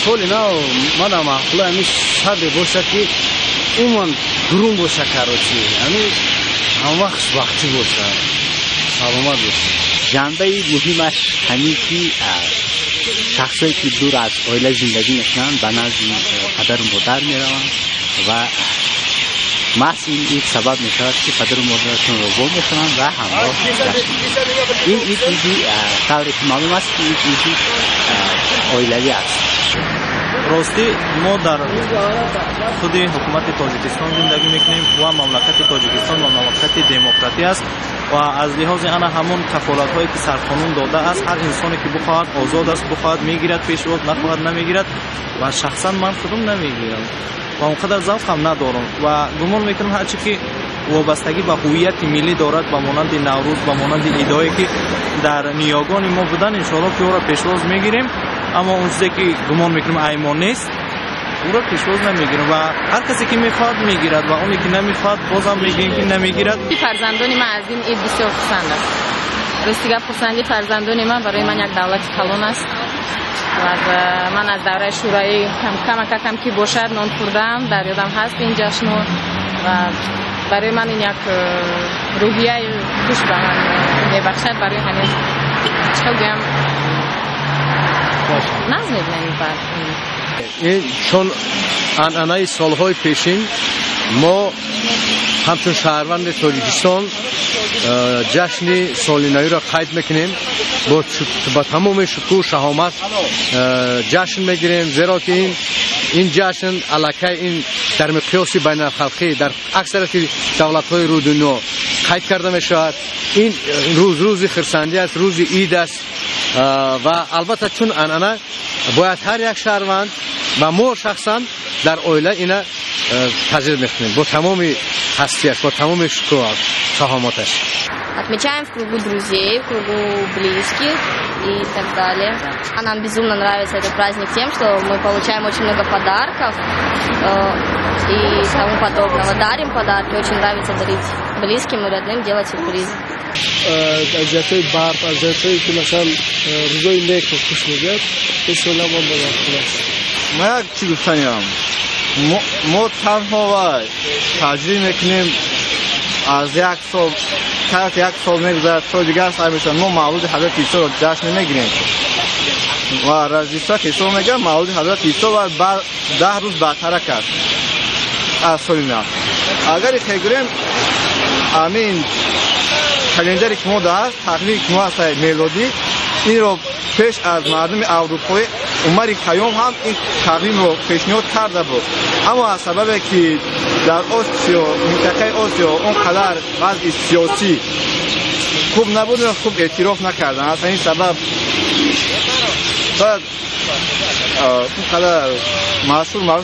соли нав мана маъқула ҳамин саде бошад ки умуман дурун боша карочи ҳамин ҳамвақт вақтӣ бошад саломат бошад. ҷанбаи муҳимаш ҳамин ки шахсое ки дур аз оила зиндагӣ мекунанд ба назди падару модар мераванд ва محض این سبب می شود که پدر و مادرشون رو گم میکنن و همراه این چیزی طوری که معلوم است که این چیزی اویلوی است. راستی ما در خود حکومت تاجیکستان زندگی میکنیم و مملکت تاجیکستان مملکت دموکراتی است و از لحاظ آن همون کفالت هایی که سرقانون داده است هر انسانی که بخواهد آزاد است بخواهد میگیرد پیشواز نخواهد نمیگیرد و شخصا من خودم نمیگیرم و اونقدر ذوق هم ندارم و گمان میکنم هرچی که وابستگی به هویت ملی دارد به مانند نوروز به مانند ایده‌ای که در نیاگان ما بودن ان شاءالله که او را پیشواز میگیریم اما اون چیزی که گمان میکنم ایمان نیست او را پیشواز نمیگیریم و هر کسی که میخواد میگیرد و اونی که نمیخواد بازم میگیم که نمیگیرد. فرزندان من از این عید بسیار خوشحال است. راستی گپ پسندی فرزندان من برای من یک دولت کلان است. و من از دوره شورایی کم که باشد نان خوردم در یادم هست این جشن و برای من این یک روحیه خوش به من میبخشد برای همین چطور بگم ناز نمیبرد. این چون عنعنه سالهای پیشین ما همچون شهروند تاجیکستان جشن سالینایی را قید میکنیم با تمام شکوه شهامت جشن میگیریم زیرا که این جشن علاقه این در مقیاس بین الخلقی در اکثریت دولت‌های رو دنیا قید کرده میشود. این روز خرسندی است، روز عید است و البته چون عنعنه باید هر یک شهروند و ما شخصا در اویله اینا تجربه میکنیم با تمام هستیش با تمام شکوه شهامتش. Отмечаем в кругу друзей, в кругу близких и так далее. А нам безумно нравится этот праздник тем, что мы получаем очень много подарков и тому подобного. Дарим подарки, очень нравится дарить близким и родным, делать сюрпризы. Азиатой барб, азиатой que مثلا روزای نیک و خوش میگرد بسیار ما بگردیم. من یک چیز گفتنیم ما تنها و تجربه میکنیم از یک سال میگذارد سال دیگر سعی میشن ما مولود حضرت عیسی رو جشن میگیریم و رزیستا که سال میگه مولود حضرت عیسی و 10 روز بعدتر کرد از سال نه. اگر خیگریم امین کلندری که ما داشت تقریبا که ما است میلادی این رو پیش از مردم اروپایی عمر کیوم هم این تقویم رو پیشنهاد کرده بود اما از سبب که در آسیا منطقه آسیا اونقدر وضع سیاسی خوب نبود و خوب اعتراف نکردن از این سبب بعد اونقدر مشهور